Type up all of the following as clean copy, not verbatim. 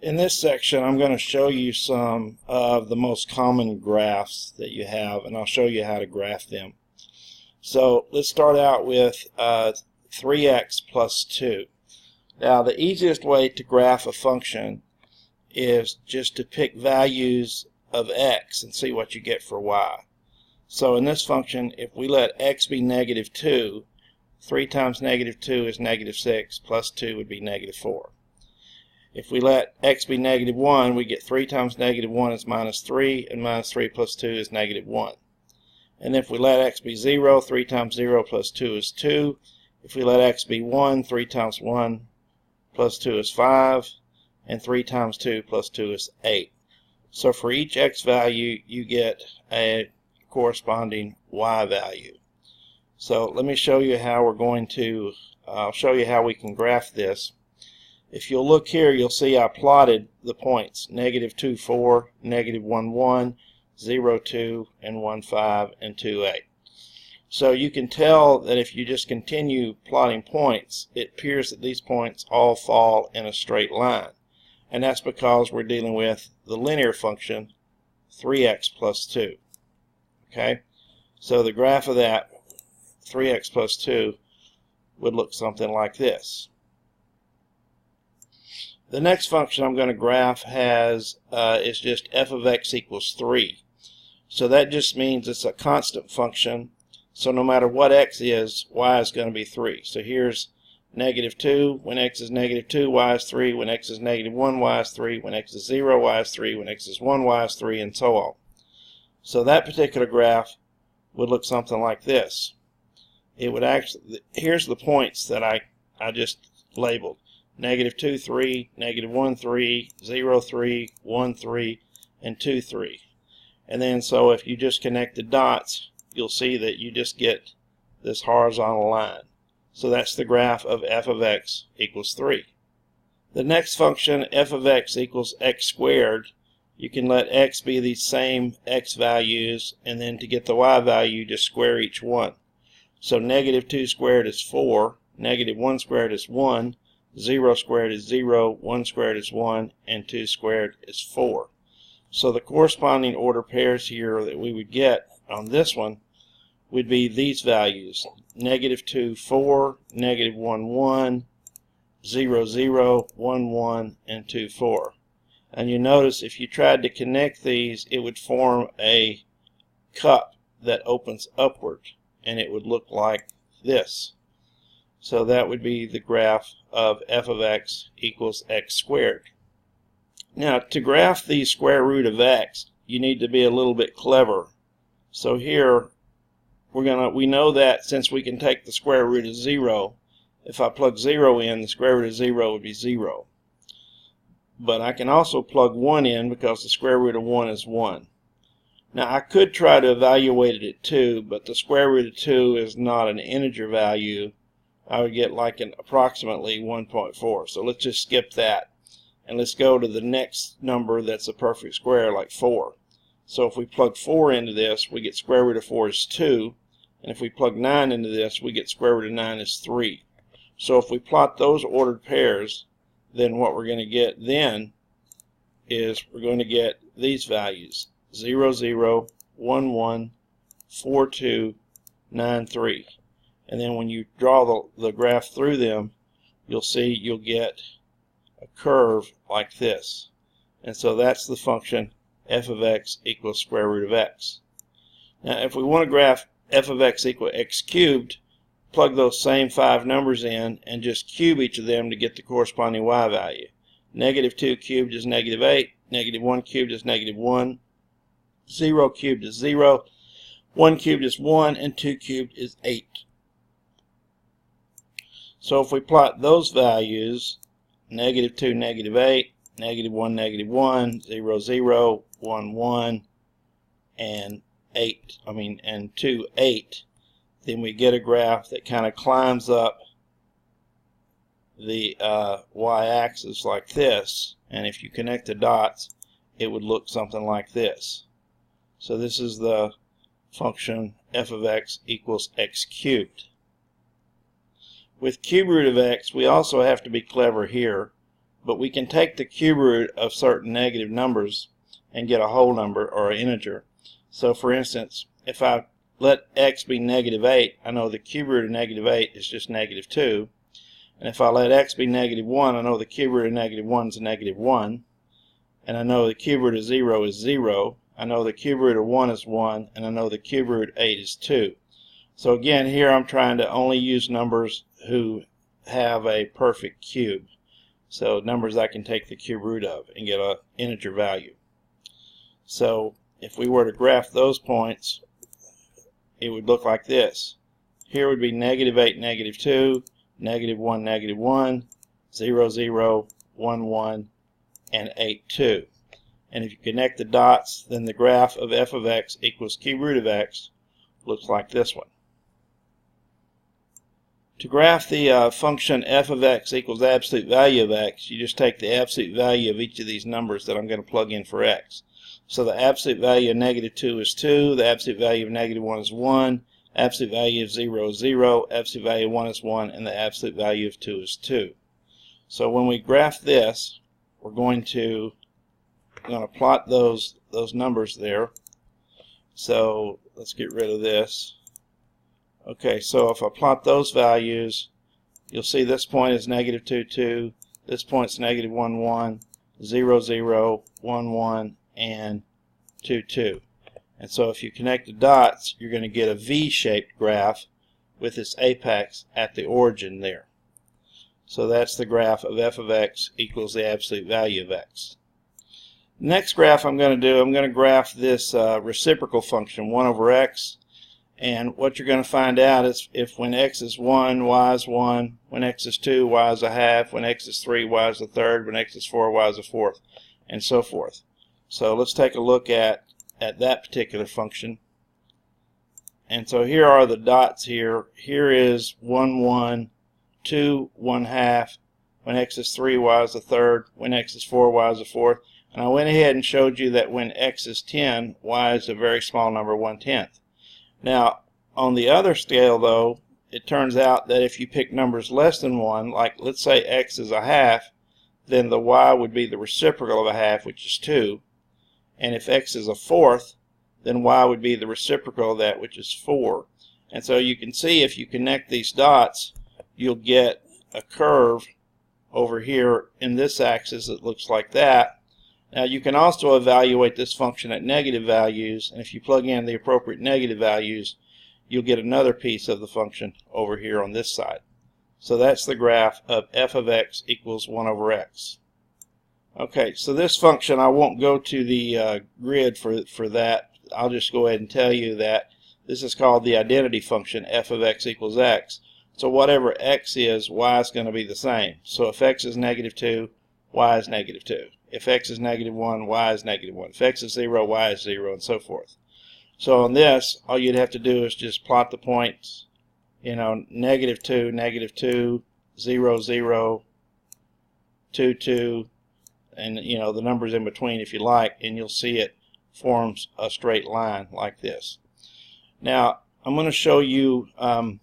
In this section, I'm going to show you some of the most common graphs that you have, and I'll show you how to graph them. So let's start out with 3x plus 2. Now, the easiest way to graph a function is just to pick values of x and see what you get for y. So in this function, if we let x be negative 2, 3 times negative 2 is negative 6, plus 2 would be negative 4. If we let x be negative 1, we get 3 times negative 1 is minus 3, and minus 3 plus 2 is negative 1. And if we let x be 0, 3 times 0 plus 2 is 2. If we let x be 1, 3 times 1 plus 2 is 5, and 3 times 2 plus 2 is 8. So for each x value, you get a corresponding y value. So let me show you how we're going to, I'll show you how we can graph this. If you'll look here, you'll see I plotted the points, negative 2, 4, negative 1, 1, 0, 2, and 1, 5, and 2, 8. So you can tell that if you just continue plotting points, it appears that these points all fall in a straight line. And that's because we're dealing with the linear function 3x plus 2. Okay? So the graph of that 3x plus 2 would look something like this. The next function I'm going to graph has is just f of x equals 3. So that just means it's a constant function. So no matter what x is, y is going to be 3. So here's negative 2. When x is negative 2, y is 3. When x is negative 1, y is 3. When x is 0, y is 3. When x is 1, y is 3, and so on. So that particular graph would look something like this. It would actually, here's the points that I just labeled. Negative 2, 3, negative 1, 3, 0, 3, 1, 3, and 2, 3. And then so if you just connect the dots, you'll see that you just get this horizontal line. So that's the graph of f of x equals 3. The next function, f of x equals x squared, you can let x be these same x values, and then to get the y value, just square each one. So negative 2 squared is 4, negative 1 squared is 1, 0 squared is 0, 1 squared is 1, and 2 squared is 4. So the corresponding order pairs here that we would get on this one would be these values. Negative 2, 4, negative 1, 1, 0, 0, 1, 1, and 2, 4. And you notice if you tried to connect these, it would form a cup that opens upward, and it would look like this. So that would be the graph of f of x equals x squared. Now, to graph the square root of x, you need to be a little bit clever. So here, we know that since we can take the square root of 0, if I plug 0 in, the square root of 0 would be 0. But I can also plug 1 in because the square root of 1 is 1. Now, I could try to evaluate it at 2, but the square root of 2 is not an integer value. I would get like an approximately 1.4. So let's just skip that. And let's go to the next number that's a perfect square, like 4. So if we plug 4 into this, we get square root of 4 is 2. And if we plug 9 into this, we get square root of 9 is 3. So if we plot those ordered pairs, then what we're going to get then is we're going to get these values. 0, 0, 1, 1, 4, 2, 9, 3. And then when you draw the graph through them, you'll see you'll get a curve like this. And so that's the function f of x equals square root of x. Now if we want to graph f of x equal x cubed, plug those same 5 numbers in and just cube each of them to get the corresponding y value. Negative 2 cubed is negative 8, negative 1 cubed is negative 1, 0 cubed is 0, 1 cubed is 1, and 2 cubed is 8. So if we plot those values, negative 2, negative 8, negative 1, negative 1, 0, 0, 1, 1, and 2, 8, then we get a graph that kind of climbs up the y-axis like this. And if you connect the dots, it would look something like this. So this is the function f of x equals x cubed. With cube root of x, we also have to be clever here. but we can take the cube root of certain negative numbers and get a whole number or an integer. So for instance, if I let x be -8, I know the cube root of -8 is just -2. And if I let x be -1, I know the cube root of -1 is -1. And I know the cube root of 0 is 0. I know the cube root of 1 is 1. And I know the cube root of 8 is 2. So again, here I'm trying to only use numbers who have a perfect cube. So numbers I can take the cube root of and get an integer value. So if we were to graph those points, it would look like this. Here would be -8, -2, -1, -1, 0, 0, 1, 1, and 8, 2. And if you connect the dots, then the graph of f of x equals cube root of x looks like this one. To graph the function f of x equals absolute value of x, you just take the absolute value of each of these numbers that I'm going to plug in for x. So the absolute value of -2 is 2, the absolute value of -1 is 1, absolute value of 0 is 0, absolute value of 1 is 1, and the absolute value of 2 is 2. So when we graph this, we're going to plot those numbers there. So let's get rid of this. Okay, so if I plot those values, you'll see this point is -2, 2, this point's -1, 1, 0, 0, 1, 1, and 2, 2. And so if you connect the dots, you're going to get a V-shaped graph with its apex at the origin there. So that's the graph of f of x equals the absolute value of x. Next graph I'm going to do, I'm going to graph this reciprocal function 1 over x. And what you're going to find out is if when x is 1, y is 1, when x is 2, y is a half, when x is 3, y is a third, when x is 4, y is a fourth, and so forth. So let's take a look at that particular function. And so here are the dots here. Here is 1, 1, 2, 1 half, when x is 3, y is a third, when x is 4, y is a fourth. And I went ahead and showed you that when x is 10, y is a very small number, 1/10. Now, on the other scale, though, it turns out that if you pick numbers less than 1, like let's say x is a half, then the y would be the reciprocal of a half, which is 2. And if x is a fourth, then y would be the reciprocal of that, which is 4. And so you can see if you connect these dots, you'll get a curve over here in this axis that looks like that. Now you can also evaluate this function at negative values, and if you plug in the appropriate negative values, you'll get another piece of the function over here on this side. So that's the graph of f of x equals 1 over x. Okay, so this function, I won't go to the grid for that. I'll just go ahead and tell you that this is called the identity function, f of x equals x. So whatever x is, y is going to be the same. So if x is -2, y is -2. If x is -1, y is -1. If x is 0, y is 0, and so forth. So on this, all you'd have to do is just plot the points, -2, -2, 0, 0, 2, 2, and the numbers in between if you like, and you'll see it forms a straight line like this. Now, I'm going to show you I'm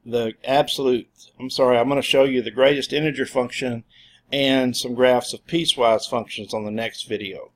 going to show you the greatest integer function and some graphs of piecewise functions on the next video.